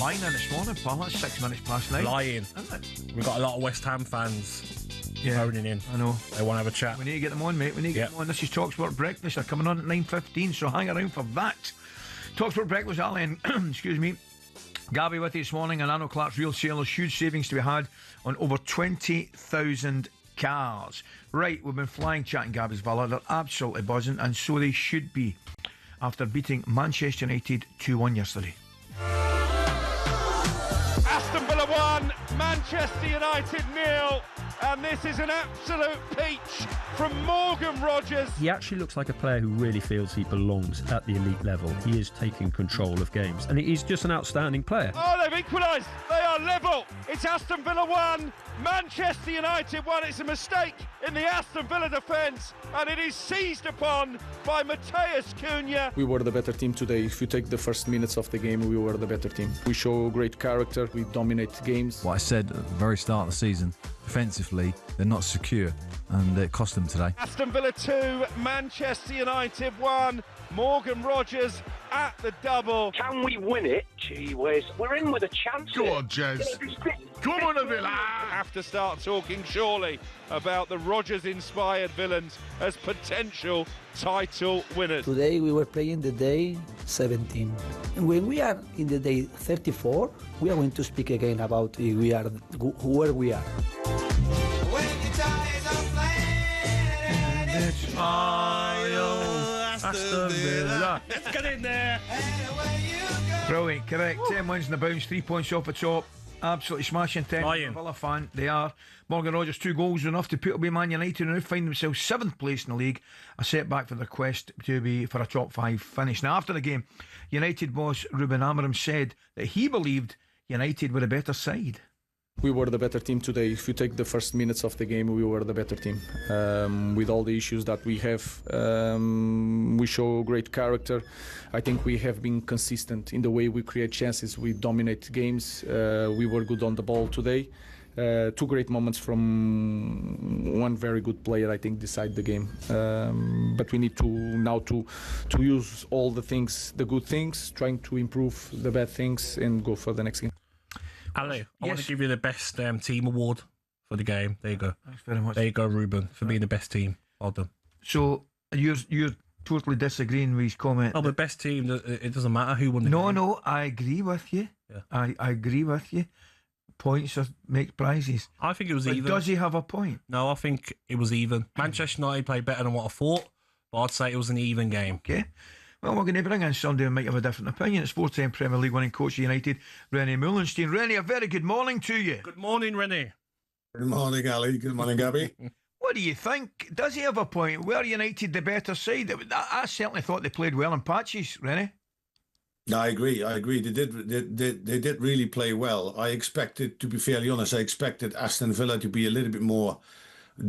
flying in this morning, pal. That's 6 minutes past 9. Lying. Isn't it? We've got a lot of West Ham fans phoning in. I know. They want to have a chat. We need to get them on, mate. We need to get them on. This is talkSPORT Breakfast. They're coming on at 9:15, so hang around for that. talkSPORT Breakfast, Ali and excuse me, Gabby with you this morning, and Arnold Clark's Real Sailors. Huge savings to be had on over 20,000 cars. Right, we've been flying chatting Gabby's Villa. They're absolutely buzzing, and so they should be, after beating Manchester United 2-1 yesterday. Aston Villa 1, Manchester United 0, and this is an absolute peach from Morgan Rogers. He actually looks like a player who really feels he belongs at the elite level. He is taking control of games, and he's just an outstanding player. Oh, they've equalised. They are level. It's Aston Villa 1, Manchester United 1. It's a mistake in the Aston Villa defence, and it is seized upon by Mateus Cunha. We were the better team today. If you take the first minutes of the game, we were the better team. We show great character. We dominate games. What I said at the very start of the season, defensively, they're not secure, and it cost them today. Aston Villa 2, Manchester United 1. Morgan Rogers at the double. Can we win it? Gee whiz, we're in with a chance. Go on, Jez. Come on, Villa. Have to start talking surely about the Rogers-inspired villains as potential title winners. Today we were playing the day 17. And when we are in the day 34, we are going to speak again about where we are. Aston Villa. Let's get in there. Brilliant, correct. 10 wins in the bounce, 3 points off the top. Absolutely smashing 10. Lying. Villa fan, they are. Morgan Rogers, 2 goals enough to put away Man United, and now find themselves 7th place in the league. A setback for their quest to be for a top 5 finish. Now, after the game, United boss Ruben Amorim said that he believed United were a better side. We were the better team today. If you take the first minutes of the game, we were the better team. With all the issues that we have, we show great character. I think we have been consistent in the way we create chances. We dominate games. We were good on the ball today. 2 great moments from one very good player, I think, decide the game. But we need to now to use all the things, the good things, trying to improve the bad things and go for the next game. Ali, I want to give you the best team award for the game. There you go. Thanks very much. There you go, Ruben, for being the best team. Well done. So, you're totally disagreeing with his comment? Oh, the best team, it doesn't matter who won the game. No, I agree with you. Yeah. I agree with you. Points make prizes. I think it was even. Does he have a point? No, I think it was even. Manchester United played better than what I thought, but I'd say it was an even game. Okay. Well, we're going to bring in somebody who might have a different opinion. It's 4-10 Premier League winning coach of United, Rene Meulensteen. Rene, a very good morning to you. Good morning, Rene. Good morning, Ali. Good morning, Gabby. What do you think? Does he have a point? Were United the better side? I certainly thought they played well in patches, Rene. No, I agree. They did really play well. I expected, to be fairly honest, Aston Villa to be a little bit more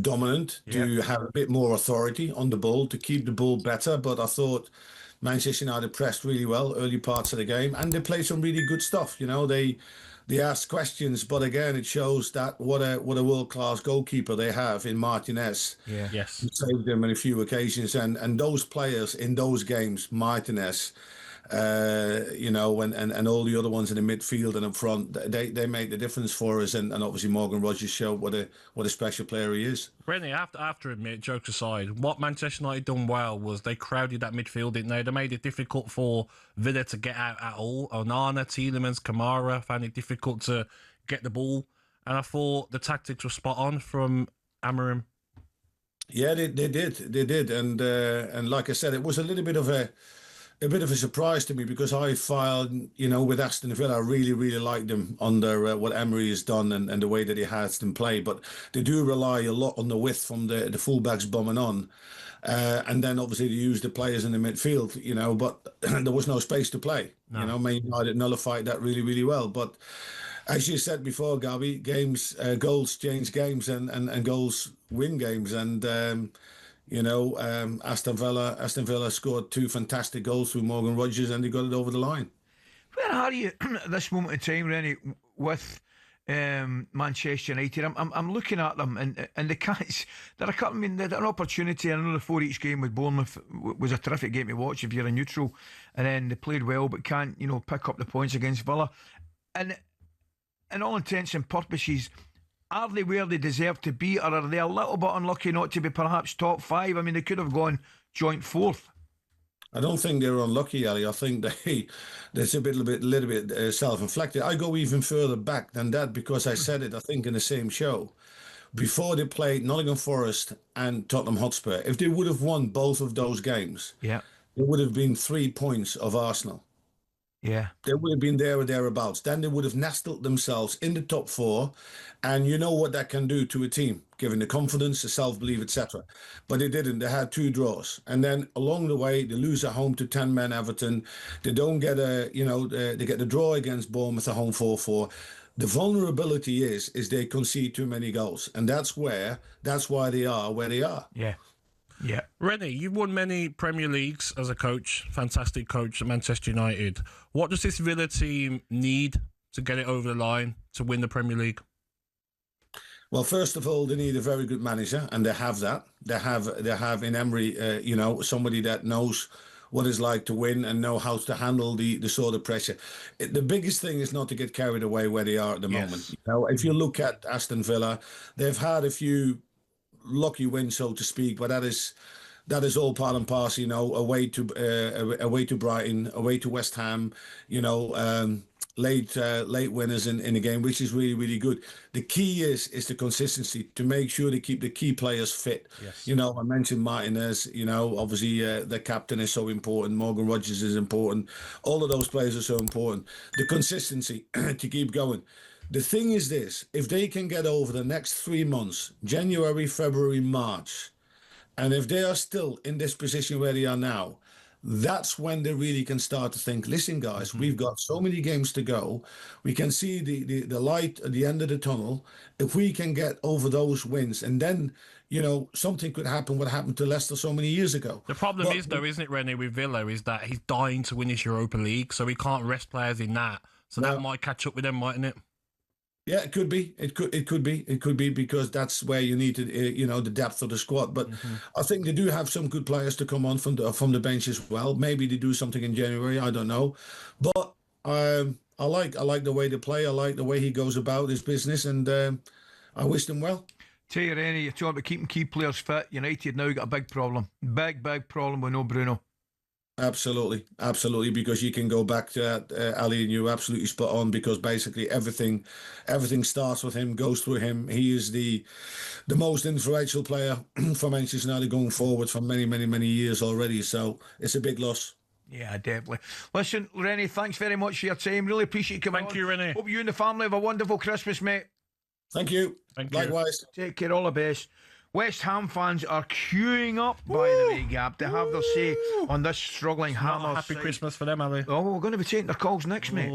dominant, to have a bit more authority on the ball, to keep the ball better. But I thought Manchester United pressed really well early parts of the game, and they played some really good stuff. You know, they asked questions, but again, it shows that what a world-class goalkeeper they have in Martinez. Yeah. Yes. He saved them on a few occasions, and those players in those games, Martinez, and all the other ones in the midfield and up front, they made the difference for us, and obviously Morgan Rogers showed what a special player he is. Rene, I have to admit, jokes aside, what Manchester United done well was they crowded that midfield, didn't they? They made it difficult for Villa to get out at all. Onana, Tielemans, Kamara found it difficult to get the ball, and I thought the tactics were spot on from Amorim. Yeah, they did, and like I said, it was a little bit of a surprise to me, because I found, with Aston Villa, I really liked them under what Emery has done and the way that he has them play. But they do rely a lot on the width from the fullbacks bombing on. And then obviously they use the players in the midfield, but there was no space to play. No. Man United nullified that really well. But as you said before, Gabby, goals change games and goals win games. And Aston Villa scored 2 fantastic goals through Morgan Rogers, and they got it over the line. Where are you at this moment in time, Rennie, with Manchester United? I'm looking at them, and the cats. They're an opportunity. I know the 4 each game with Bournemouth was a terrific game to watch if you're a neutral, and then they played well, but can't pick up the points against Villa. and in all intents and purposes, are they where they deserve to be, or are they a little bit unlucky not to be perhaps top 5? I mean, they could have gone joint 4th. I don't think they're unlucky, Ali. I think that's a little bit self-inflicted. I go even further back than that because I said it, I think, in the same show. Before they played Nottingham Forest and Tottenham Hotspur, if they would have won both of those games, yeah, it would have been 3 points of Arsenal. Yeah. They would have been there or thereabouts. Then they would have nestled themselves in the top 4. And you know what that can do to a team, giving the confidence, the self-belief, etc. But they didn't. They had 2 draws. And then along the way, they lose at home to 10-man Everton. They don't get they get the draw against Bournemouth at home 4-4. The vulnerability is they concede too many goals. And that's why they are where they are. Yeah. Yeah. Rene, you've won many Premier Leagues as a coach, fantastic coach at Manchester United. What does this Villa team need to get it over the line to win the Premier League? Well, first of all, they need a very good manager, and they have that. They have in Emery, somebody that knows what it's like to win and know how to handle the sort of pressure. The biggest thing is not to get carried away where they are at the moment. You know, if you look at Aston Villa, they've had a few lucky wins, so to speak, but that is all part and parcel. You know, away to Brighton, away to West Ham. You know, late winners in the game, which is really, really good. The key is the consistency, to make sure they keep the key players fit. Yes. You know, I mentioned Martinez. You know, obviously the captain is so important. Morgan Rogers is important. All of those players are so important. The consistency to keep going. The thing is this: if they can get over the next 3 months, January, February, March, and if they are still in this position where they are now, that's when they really can start to think, listen, guys, we've got so many games to go. We can see the light at the end of the tunnel. If we can get over those wins, and then, you know, something could happen what happened to Leicester so many years ago. The problem is, though, isn't it, Rene, with Villa, is that he's dying to win his Europa League, so he can't rest players in that. So that might catch up with them, mightn't it? Yeah, it could be. It could be because that's where you need to, the depth of the squad. But I think they do have some good players to come on from the bench as well. Maybe they do something in January. I don't know, but I like the way they play. I like the way he goes about his business, and I wish them well. Tell you, Rene, you're talking about keeping key players fit. United now got a big problem, big problem with no Bruno. Absolutely, because you can go back to that, Ali, and you're absolutely spot on, because basically everything starts with him, goes through him. He is the most influential player for Manchester United going forward for many years already. So it's a big loss. Yeah, definitely. Listen, Rene, thanks very much for your time. Really appreciate you coming on. Thank you, Rene. Hope you and the family have a wonderful Christmas, mate. Thank you. Likewise. Take care, all the best. West Ham fans are queuing up, by the way, Gab, to have their say on this struggling Hammers. Happy Christmas for them, Ali. Oh, we're going to be taking their calls next, mate.